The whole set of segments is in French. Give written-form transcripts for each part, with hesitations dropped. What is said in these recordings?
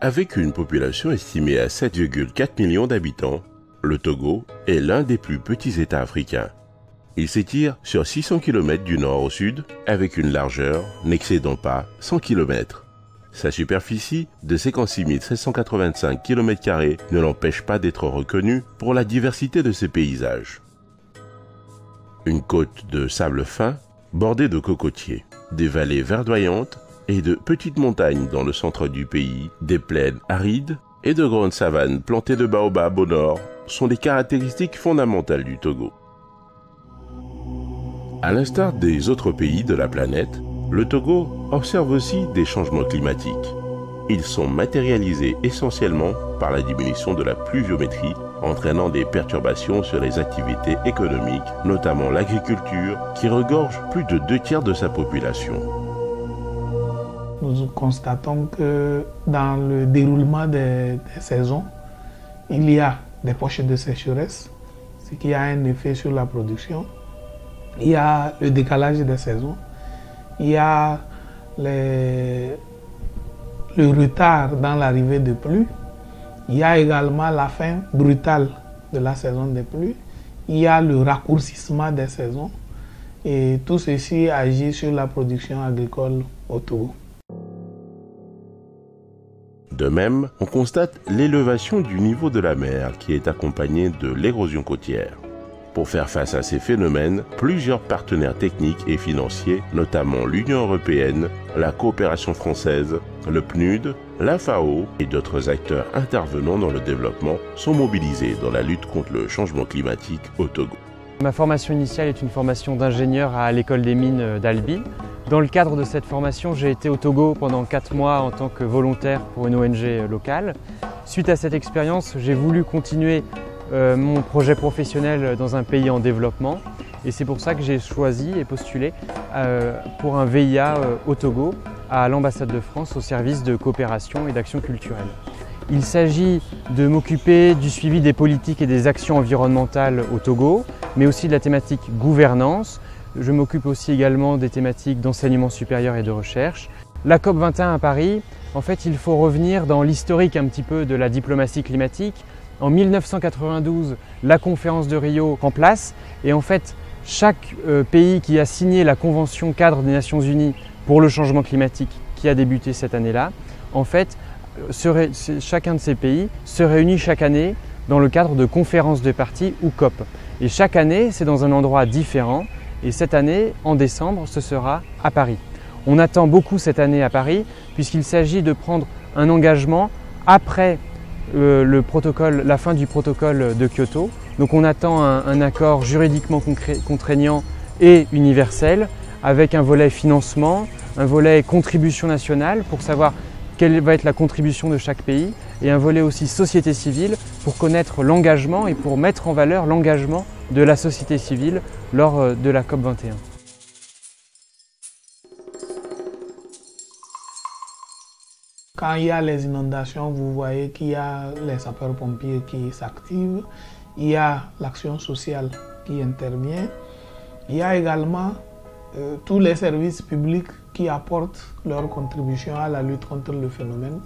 Avec une population estimée à 7,4 millions d'habitants, le Togo est l'un des plus petits États africains. Il s'étire sur 600 km du nord au sud, avec une largeur n'excédant pas 100 km. Sa superficie de 56 785 km² ne l'empêche pas d'être reconnu pour la diversité de ses paysages. Une côte de sable fin, bordée de cocotiers, des vallées verdoyantes et de petites montagnes dans le centre du pays, des plaines arides et de grandes savanes plantées de baobabs au nord sont des caractéristiques fondamentales du Togo. À l'instar des autres pays de la planète, le Togo observe aussi des changements climatiques. Ils sont matérialisés essentiellement par la diminution de la pluviométrie, entraînant des perturbations sur les activités économiques, notamment l'agriculture, qui regorge plus de 2/3 de sa population. Nous constatons que dans le déroulement des saisons, il y a des poches de sécheresse, ce qui a un effet sur la production. Il y a le décalage des saisons, il y a le retard dans l'arrivée de pluie, il y a également la fin brutale de la saison des pluies, il y a le raccourcissement des saisons et tout ceci agit sur la production agricole au Togo. De même, on constate l'élévation du niveau de la mer qui est accompagnée de l'érosion côtière. Pour faire face à ces phénomènes, plusieurs partenaires techniques et financiers, notamment l'Union européenne, la coopération française, le PNUD, la FAO et d'autres acteurs intervenant dans le développement sont mobilisés dans la lutte contre le changement climatique au Togo. Ma formation initiale est une formation d'ingénieur à l'école des mines d'Albi. Dans le cadre de cette formation, j'ai été au Togo pendant 4 mois en tant que volontaire pour une ONG locale. Suite à cette expérience, j'ai voulu continuer mon projet professionnel dans un pays en développement et c'est pour ça que j'ai choisi et postulé pour un VIA au Togo à l'ambassade de France au service de coopération et d'action culturelle. Il s'agit de m'occuper du suivi des politiques et des actions environnementales au Togo, mais aussi de la thématique gouvernance. Je m'occupe aussi également des thématiques d'enseignement supérieur et de recherche. La COP21 à Paris, en fait, il faut revenir dans l'historique un petit peu de la diplomatie climatique. En 1992, la conférence de Rio prend place et en fait, chaque pays qui a signé la Convention cadre des Nations Unies pour le changement climatique qui a débuté cette année-là, en fait, chacun de ces pays se réunit chaque année dans le cadre de conférences de parties ou COP. Et chaque année, c'est dans un endroit différent. Et cette année, en décembre, ce sera à Paris. On attend beaucoup cette année à Paris puisqu'il s'agit de prendre un engagement après la fin du protocole de Kyoto. Donc on attend un accord juridiquement contraignant et universel avec un volet financement, un volet contribution nationale pour savoir quelle va être la contribution de chaque pays et un volet aussi société civile pour connaître l'engagement et pour mettre en valeur l'engagement de la société civile lors de la COP21. Quand il y a les inondations, vous voyez qu'il y a les sapeurs-pompiers qui s'activent, il y a l'action sociale qui intervient, il y a également tous les services publics qui apportent leur contribution à la lutte contre le phénomène,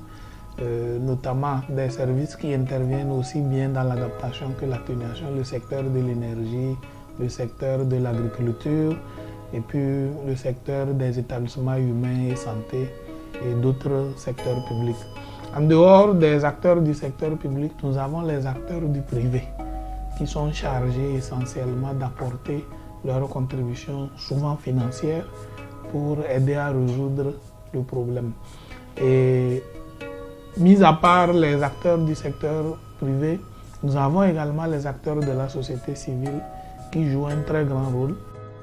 notamment des services qui interviennent aussi bien dans l'adaptation que l'atténuation, le secteur de l'énergie, le secteur de l'agriculture et puis le secteur des établissements humains et santé et d'autres secteurs publics. En dehors des acteurs du secteur public, nous avons les acteurs du privé qui sont chargés essentiellement d'apporter leur contribution, souvent financière, pour aider à résoudre le problème. Et mis à part les acteurs du secteur privé, nous avons également les acteurs de la société civile qui jouent un très grand rôle.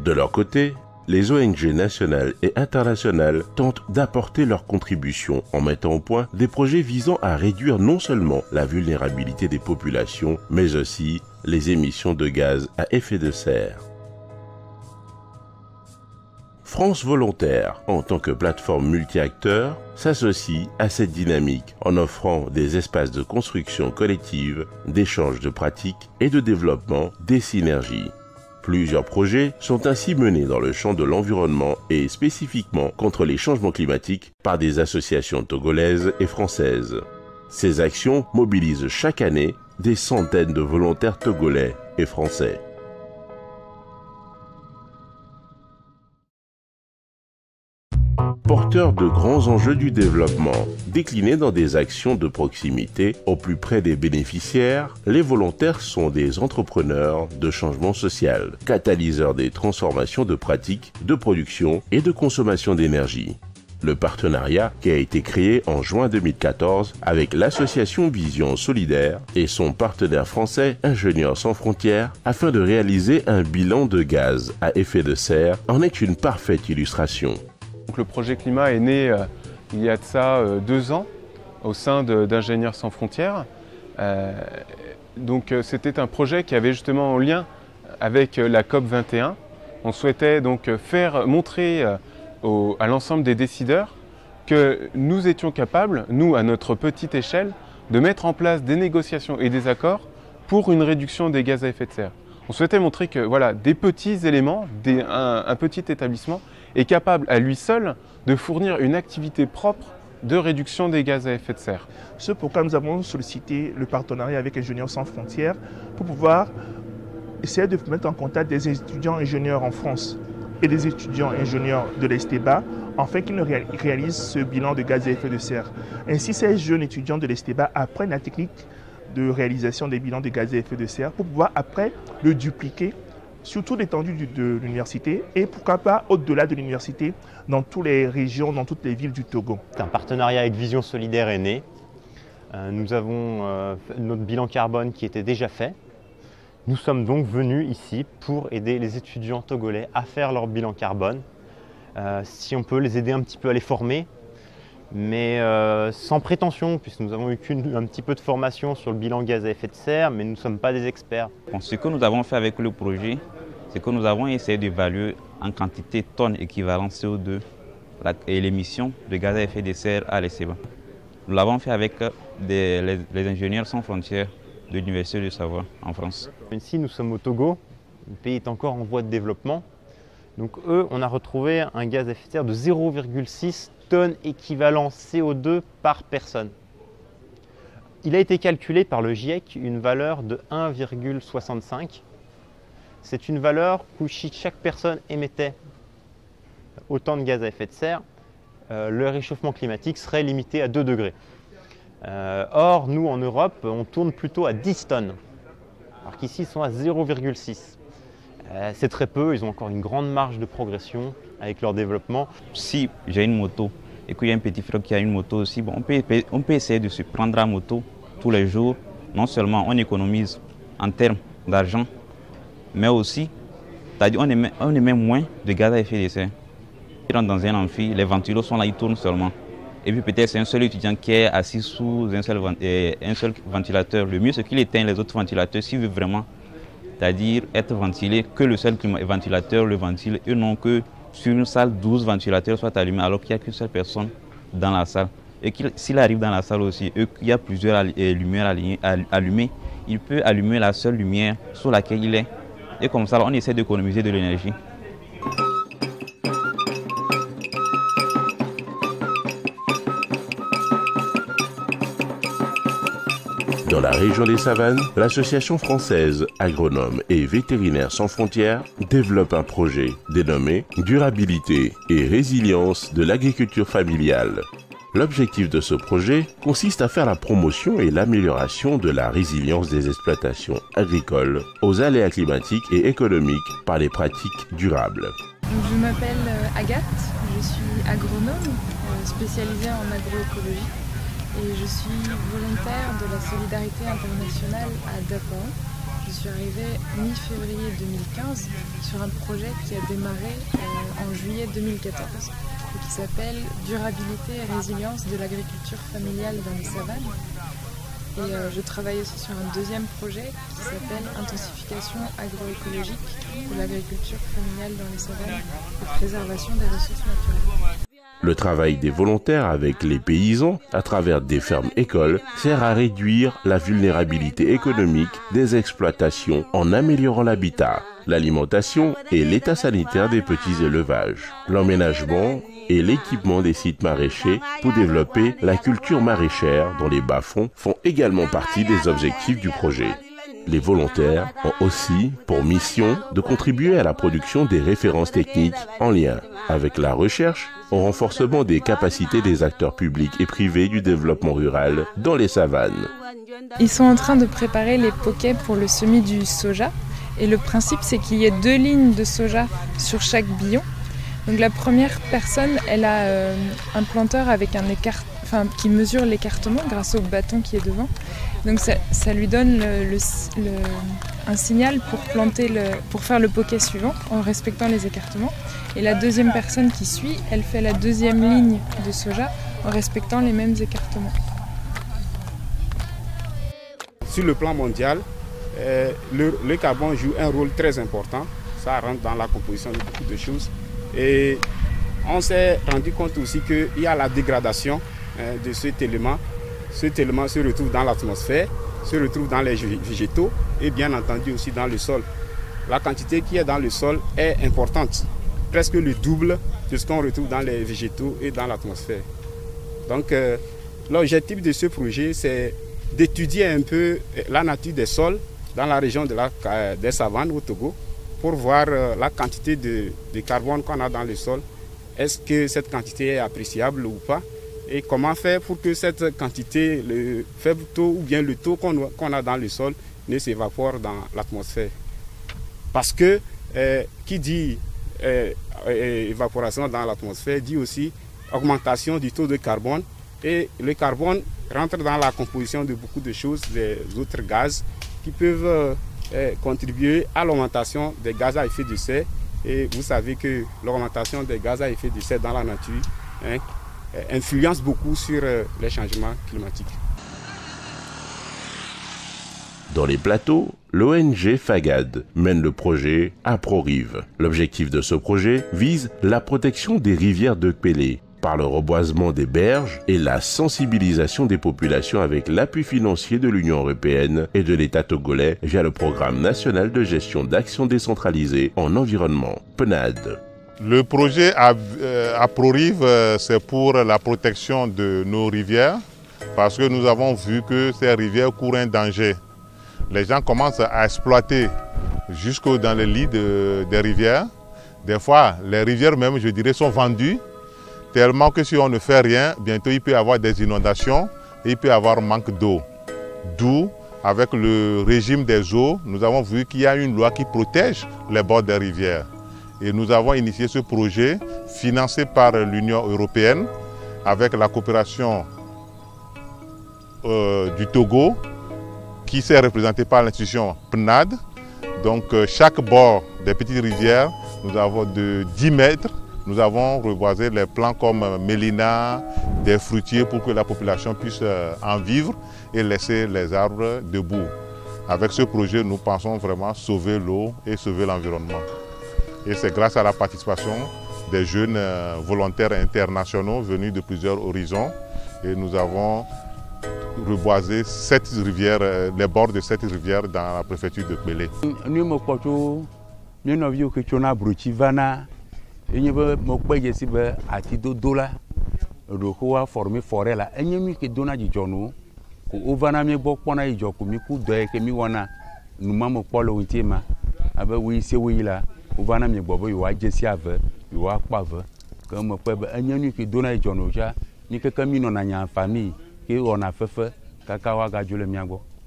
De leur côté, les ONG nationales et internationales tentent d'apporter leur contribution en mettant au point des projets visant à réduire non seulement la vulnérabilité des populations, mais aussi les émissions de gaz à effet de serre. France Volontaire, en tant que plateforme multi-acteurs, s'associe à cette dynamique en offrant des espaces de construction collective, d'échange de pratiques et de développement des synergies. Plusieurs projets sont ainsi menés dans le champ de l'environnement et spécifiquement contre les changements climatiques par des associations togolaises et françaises. Ces actions mobilisent chaque année des centaines de volontaires togolais et français. Porteurs de grands enjeux du développement, déclinés dans des actions de proximité au plus près des bénéficiaires, les volontaires sont des entrepreneurs de changement social, catalyseurs des transformations de pratiques, de production et de consommation d'énergie. Le partenariat, qui a été créé en juin 2014 avec l'association Vision Solidaire et son partenaire français Ingénieurs sans frontières, afin de réaliser un bilan de gaz à effet de serre, en est une parfaite illustration. Donc, le projet climat est né il y a de ça 2 ans au sein d'Ingénieurs sans frontières. C'était un projet qui avait justement en lien avec la COP21. On souhaitait donc faire montrer à l'ensemble des décideurs que nous étions capables, nous à notre petite échelle, de mettre en place des négociations et des accords pour une réduction des gaz à effet de serre. On souhaitait montrer que voilà, des petits éléments, un petit établissement est capable à lui seul de fournir une activité propre de réduction des gaz à effet de serre. C'est pourquoi nous avons sollicité le partenariat avec Ingénieurs sans frontières pour pouvoir essayer de mettre en contact des étudiants ingénieurs en France et des étudiants ingénieurs de l'Esteba afin qu'ils réalisent ce bilan de gaz à effet de serre. Ainsi, ces jeunes étudiants de l'Esteba apprennent la technique de réalisation des bilans de gaz à effet de serre pour pouvoir après le dupliquer sur toute l'étendue de l'université et pourquoi pas au-delà de l'université dans toutes les régions, dans toutes les villes du Togo. Un partenariat avec Vision Solidaire est né. Nous avons notre bilan carbone qui était déjà fait. Nous sommes donc venus ici pour aider les étudiants togolais à faire leur bilan carbone. Si on peut les aider un petit peu à les former, mais sans prétention, puisque nous avons eu un petit peu de formation sur le bilan gaz à effet de serre, mais nous ne sommes pas des experts. Ce que nous avons fait avec le projet, c'est que nous avons essayé d'évaluer en quantité de tonnes équivalent CO2 et l'émission de gaz à effet de serre à l'Esteba. Nous l'avons fait avec les ingénieurs sans frontières de l'Université de Savoie en France. Ici, nous sommes au Togo, le pays est encore en voie de développement. Donc eux, on a retrouvé un gaz à effet de serre de 0,6 tonnes équivalent CO2 par personne. Il a été calculé par le GIEC une valeur de 1,65. C'est une valeur où si chaque personne émettait autant de gaz à effet de serre, le réchauffement climatique serait limité à 2 degrés. Or, nous en Europe, on tourne plutôt à 10 tonnes, alors qu'ici ils sont à 0,6. C'est très peu, ils ont encore une grande marge de progression avec leur développement. Si j'ai une moto et qu'il y a un petit frère qui a une moto aussi, bon, on peut essayer de se prendre à moto tous les jours. Non seulement on économise en termes d'argent, mais aussi on émet moins de gaz à effet de serre. Il rentre dans un amphi, les ventilos sont là, ils tournent seulement. Et puis peut-être c'est un seul étudiant qui est assis sous un seul ventilateur. Le mieux c'est qu'il éteigne les autres ventilateurs s'il veut vraiment, c'est-à-dire être ventilé, que le seul ventilateur le ventile et non que sur une salle 12 ventilateurs soient allumés alors qu'il n'y a qu'une seule personne dans la salle. Et s'il arrive dans la salle aussi et qu'il y a plusieurs lumières allumées, il peut allumer la seule lumière sur laquelle il est. Et comme ça, on essaie d'économiser de l'énergie. Dans la région des Savanes, l'association française Agronomes et Vétérinaires sans frontières développe un projet dénommé Durabilité et résilience de l'agriculture familiale. L'objectif de ce projet consiste à faire la promotion et l'amélioration de la résilience des exploitations agricoles aux aléas climatiques et économiques par les pratiques durables. Je m'appelle Agathe, je suis agronome spécialisée en agroécologie et je suis volontaire de la Solidarité internationale à Dakar. Je suis arrivée mi-février 2015 sur un projet qui a démarré en juillet 2014 et qui s'appelle Durabilité et résilience de l'agriculture familiale dans les savanes. Et je travaille aussi sur un deuxième projet qui s'appelle Intensification agroécologique de l'agriculture familiale dans les savanes et préservation des ressources naturelles. Le travail des volontaires avec les paysans à travers des fermes-écoles sert à réduire la vulnérabilité économique des exploitations en améliorant l'habitat, l'alimentation et l'état sanitaire des petits élevages, l'emménagement et l'équipement des sites maraîchers pour développer la culture maraîchère dont les bas-fonds font également partie des objectifs du projet. Les volontaires ont aussi pour mission de contribuer à la production des références techniques en lien avec la recherche au renforcement des capacités des acteurs publics et privés du développement rural dans les savanes. Ils sont en train de préparer les poquets pour le semis du soja. Et le principe, c'est qu'il y ait 2 lignes de soja sur chaque billon. Donc la première personne, elle a un planteur avec un qui mesure l'écartement grâce au bâton qui est devant. Donc ça lui donne un signal pour faire le poquet suivant en respectant les écartements. Et la deuxième personne qui suit, elle fait la 2e ligne de soja en respectant les mêmes écartements. Sur le plan mondial, le carbone joue un rôle très important. Ça rentre dans la composition de beaucoup de choses. Et on s'est rendu compte aussi qu'il y a la dégradation de cet élément. Cet élément se retrouve dans l'atmosphère, se retrouve dans les végétaux et bien entendu aussi dans le sol. La quantité qui est dans le sol est importante, presque le double de ce qu'on retrouve dans les végétaux et dans l'atmosphère. Donc l'objectif de ce projet, c'est d'étudier un peu la nature des sols dans la région des savanes au Togo pour voir la quantité de carbone qu'on a dans le sol. Est-ce que cette quantité est appréciable ou pas? Et comment faire pour que cette quantité, le faible taux ou bien le taux qu'on a dans le sol ne s'évapore dans l'atmosphère. Parce que qui dit évaporation dans l'atmosphère dit aussi augmentation du taux de carbone. Et le carbone rentre dans la composition de beaucoup de choses, des autres gaz qui peuvent contribuer à l'augmentation des gaz à effet de serre. Et vous savez que l'augmentation des gaz à effet de serre dans la nature influence beaucoup sur les changements climatiques. Dans les plateaux, l'ONG FAGAD mène le projet APRORIV. L'objectif de ce projet vise la protection des rivières de Kpélé par le reboisement des berges et la sensibilisation des populations avec l'appui financier de l'Union européenne et de l'État togolais via le Programme national de gestion d'actions décentralisées en environnement, PNAD. Le projet APRORIV, c'est pour la protection de nos rivières parce que nous avons vu que ces rivières courent un danger. Les gens commencent à exploiter jusque dans les lits des rivières. Des fois, les rivières même, je dirais, sont vendues tellement que si on ne fait rien, bientôt il peut y avoir des inondations et il peut y avoir manque d'eau. D'où, avec le régime des eaux, nous avons vu qu'il y a une loi qui protège les bords des rivières. Et nous avons initié ce projet financé par l'Union européenne avec la coopération du Togo qui s'est représentée par l'institution PNAD. Donc chaque bord des petites rivières, nous avons de 10 mètres, nous avons reboisé les plants comme Mélina, des fruitiers pour que la population puisse en vivre et laisser les arbres debout. Avec ce projet, nous pensons vraiment sauver l'eau et sauver l'environnement. Et c'est grâce à la participation des jeunes volontaires internationaux venus de plusieurs horizons. Et nous avons reboisé 7 rivières, les bords de 7 rivières dans la préfecture de Kpélé.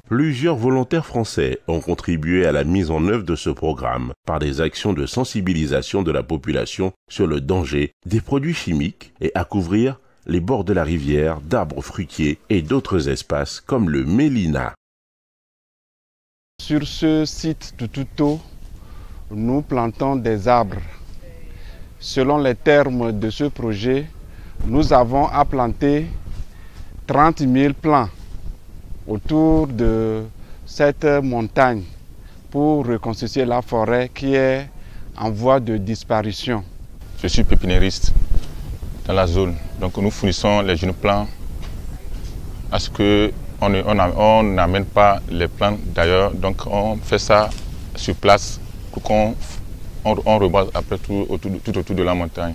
Plusieurs volontaires français ont contribué à la mise en œuvre de ce programme par des actions de sensibilisation de la population sur le danger des produits chimiques et à couvrir les bords de la rivière d'arbres fruitiers et d'autres espaces comme le Mélina. Sur ce site de Touto, nous plantons des arbres. Selon les termes de ce projet, nous avons à planter 30 000 plants autour de cette montagne pour reconstituer la forêt qui est en voie de disparition. Je suis pépiniériste dans la zone. Donc nous fournissons les jeunes plants à ce qu'on n'amène pas les plants d'ailleurs. Donc on fait ça sur place pour qu'on reboise après tout autour de la montagne.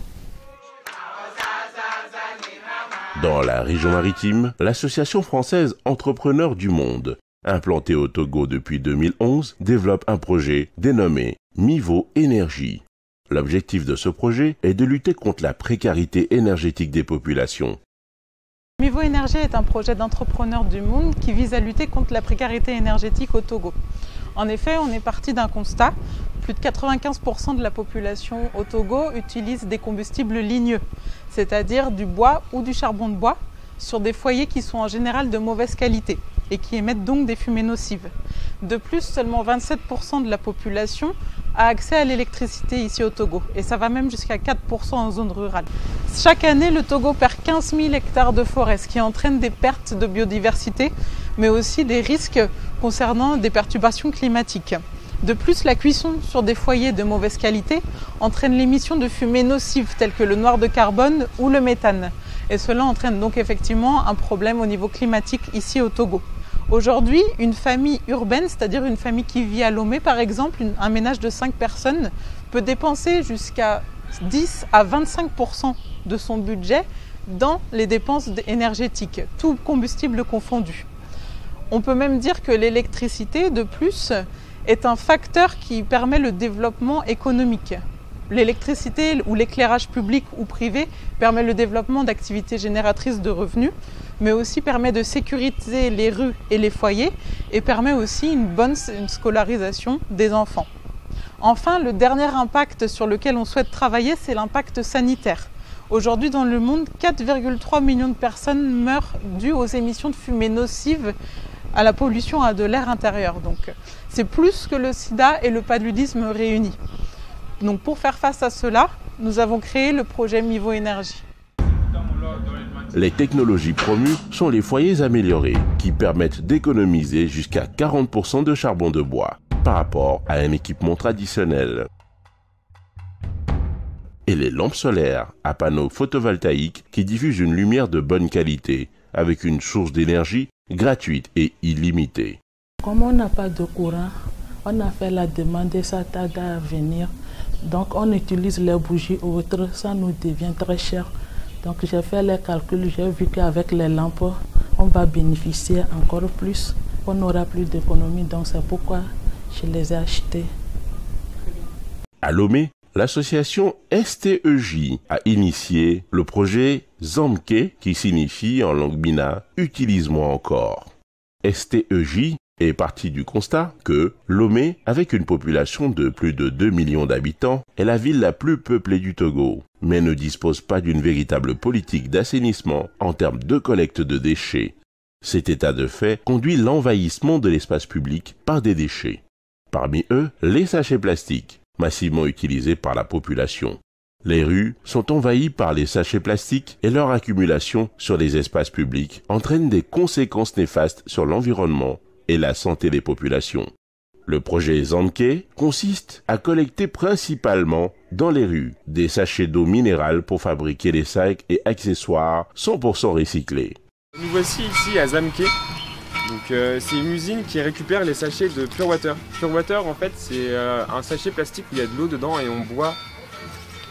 Dans la région maritime, l'association française Entrepreneurs du Monde, implantée au Togo depuis 2011, développe un projet dénommé Mivo Énergie. L'objectif de ce projet est de lutter contre la précarité énergétique des populations. Mivo Énergie est un projet d'entrepreneurs du monde qui vise à lutter contre la précarité énergétique au Togo. En effet, on est parti d'un constat. Plus de 95% de la population au Togo utilise des combustibles ligneux, c'est-à-dire du bois ou du charbon de bois, sur des foyers qui sont en général de mauvaise qualité et qui émettent donc des fumées nocives. De plus, seulement 27% de la population a accès à l'électricité ici au Togo, et ça va même jusqu'à 4% en zone rurale. Chaque année, le Togo perd 15 000 hectares de forêt, ce qui entraîne des pertes de biodiversité, mais aussi des risques concernant des perturbations climatiques. De plus, la cuisson sur des foyers de mauvaise qualité entraîne l'émission de fumées nocives telles que le noir de carbone ou le méthane. Et cela entraîne donc effectivement un problème au niveau climatique ici au Togo. Aujourd'hui, une famille urbaine, c'est-à-dire une famille qui vit à Lomé par exemple, un ménage de 5 personnes, peut dépenser jusqu'à 10 à 25% de son budget dans les dépenses énergétiques, tout combustible confondu. On peut même dire que l'électricité, de plus, est un facteur qui permet le développement économique. L'électricité ou l'éclairage public ou privé permet le développement d'activités génératrices de revenus, mais aussi permet de sécuriser les rues et les foyers et permet aussi une bonne scolarisation des enfants. Enfin, le dernier impact sur lequel on souhaite travailler, c'est l'impact sanitaire. Aujourd'hui, dans le monde, 4,3 millions de personnes meurent dues aux émissions de fumée nocives à la pollution de l'air intérieur. Donc, c'est plus que le sida et le paludisme réunis. Donc, pour faire face à cela, nous avons créé le projet Mivo Énergie. Les technologies promues sont les foyers améliorés qui permettent d'économiser jusqu'à 40% de charbon de bois par rapport à un équipement traditionnel. Et les lampes solaires à panneaux photovoltaïques qui diffusent une lumière de bonne qualité avec une source d'énergie gratuite et illimitée. Comme on n'a pas de courant, on a fait la demande et ça tarde à venir. Donc on utilise les bougies ou autres, ça nous devient très cher. Donc j'ai fait les calculs, j'ai vu qu'avec les lampes, on va bénéficier encore plus. On n'aura plus d'économie, donc c'est pourquoi je les ai achetées. À Lomé, l'association STEJ a initié le projet Zamke, qui signifie en langue mina « Utilise-moi encore ». STEJ est parti du constat que Lomé, avec une population de plus de 2 millions d'habitants, est la ville la plus peuplée du Togo, mais ne dispose pas d'une véritable politique d'assainissement en termes de collecte de déchets. Cet état de fait conduit l'envahissement de l'espace public par des déchets. Parmi eux, les sachets plastiques, massivement utilisés par la population. Les rues sont envahies par les sachets plastiques et leur accumulation sur les espaces publics entraîne des conséquences néfastes sur l'environnement et la santé des populations. Le projet Zamke consiste à collecter principalement dans les rues des sachets d'eau minérale pour fabriquer des sacs et accessoires 100% recyclés. Nous voici ici à Zamke. C'est une usine qui récupère les sachets de Pure Water. Pure Water, en fait, c'est un sachet plastique où il y a de l'eau dedans et on boit.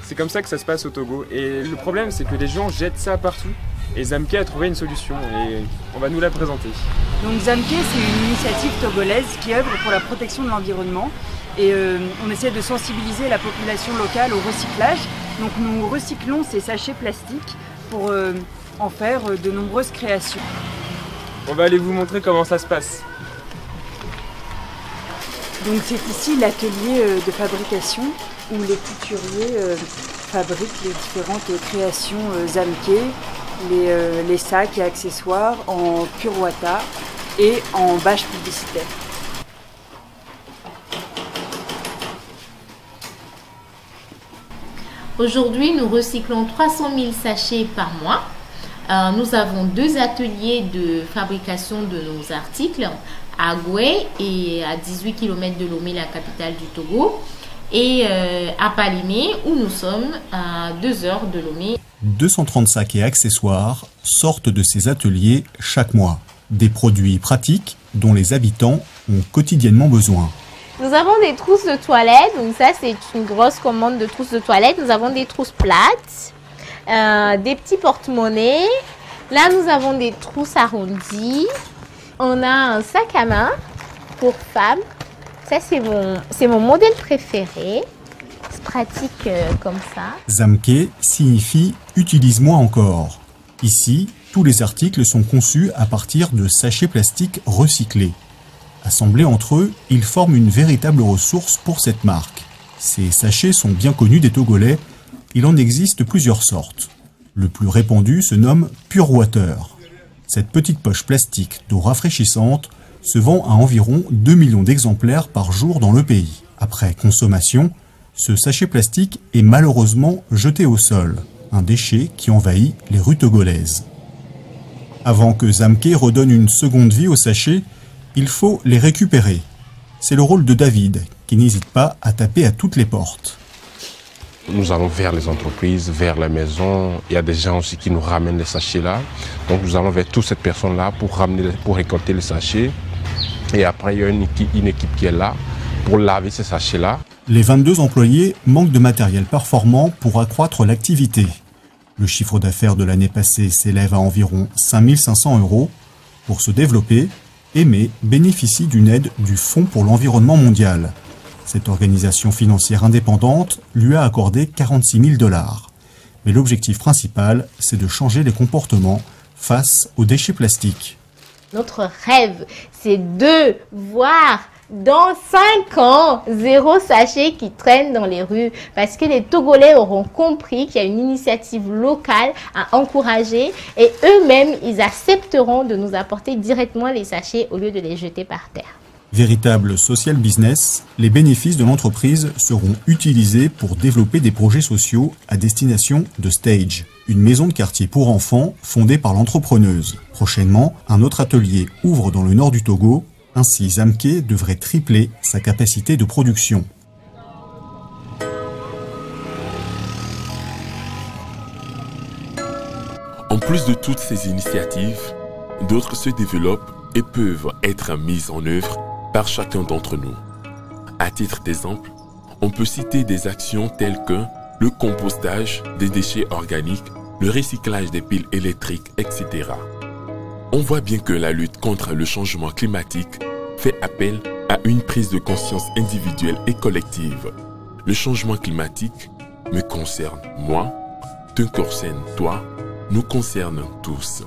C'est comme ça que ça se passe au Togo. Et le problème, c'est que les gens jettent ça partout. Et Zamke a trouvé une solution et on va nous la présenter. Donc Zamke, c'est une initiative togolaise qui œuvre pour la protection de l'environnement. Et on essaie de sensibiliser la population locale au recyclage. Donc nous recyclons ces sachets plastiques pour en faire de nombreuses créations. On va aller vous montrer comment ça se passe. Donc c'est ici l'atelier de fabrication où les couturiers fabriquent les différentes créations Zamke, les sacs et accessoires en Pure Water et en bâche publicitaire. Aujourd'hui, nous recyclons 300 000 sachets par mois. Nous avons 2 ateliers de fabrication de nos articles à Goué et à 18 km de Lomé, la capitale du Togo. et à Palimé, où nous sommes à 2 heures de Lomé. 230 sacs et accessoires sortent de ces ateliers chaque mois. Des produits pratiques dont les habitants ont quotidiennement besoin. Nous avons des trousses de toilette, donc ça c'est une grosse commande de trousses de toilette. Nous avons des trousses plates, des petits porte-monnaies. Là nous avons des trousses arrondies. On a un sac à main pour femmes. Ça c'est mon modèle préféré. C'est pratique comme ça. Zamké signifie « utilise-moi encore ». Ici, tous les articles sont conçus à partir de sachets plastiques recyclés. Assemblés entre eux, ils forment une véritable ressource pour cette marque. Ces sachets sont bien connus des Togolais. Il en existe plusieurs sortes. Le plus répandu se nomme Pure Water. Cette petite poche plastique d'eau rafraîchissante se vend à environ 2 millions d'exemplaires par jour dans le pays. Après consommation, ce sachet plastique est malheureusement jeté au sol, un déchet qui envahit les rues togolaises. Avant que Zamké redonne une seconde vie aux sachets, il faut les récupérer. C'est le rôle de David, qui n'hésite pas à taper à toutes les portes. Nous allons vers les entreprises, vers les maisons. Il y a des gens aussi qui nous ramènent les sachets là. Donc nous allons vers toutes ces personnes-là pour récolter les sachets. Et après, il y a une équipe qui est là pour laver ces sachets-là. Les 22 employés manquent de matériel performant pour accroître l'activité. Le chiffre d'affaires de l'année passée s'élève à environ 5 500 €. Pour se développer, Aimé bénéficie d'une aide du Fonds pour l'environnement mondial. Cette organisation financière indépendante lui a accordé 46 000 $. Mais l'objectif principal, c'est de changer les comportements face aux déchets plastiques. Notre rêve, c'est de voir dans 5 ans, 0 sachet qui traîne dans les rues. Parce que les Togolais auront compris qu'il y a une initiative locale à encourager et eux-mêmes, ils accepteront de nous apporter directement les sachets au lieu de les jeter par terre. Véritable social business, les bénéfices de l'entreprise seront utilisés pour développer des projets sociaux à destination de Stage, une maison de quartier pour enfants fondée par l'entrepreneuse. Prochainement, un autre atelier ouvre dans le nord du Togo. Ainsi, Zamké devrait tripler sa capacité de production. En plus de toutes ces initiatives, d'autres se développent et peuvent être mises en œuvre par chacun d'entre nous. À titre d'exemple, on peut citer des actions telles que le compostage des déchets organiques, le recyclage des piles électriques, etc. On voit bien que la lutte contre le changement climatique fait appel à une prise de conscience individuelle et collective. Le changement climatique me concerne moi, te concerne toi, nous concerne tous.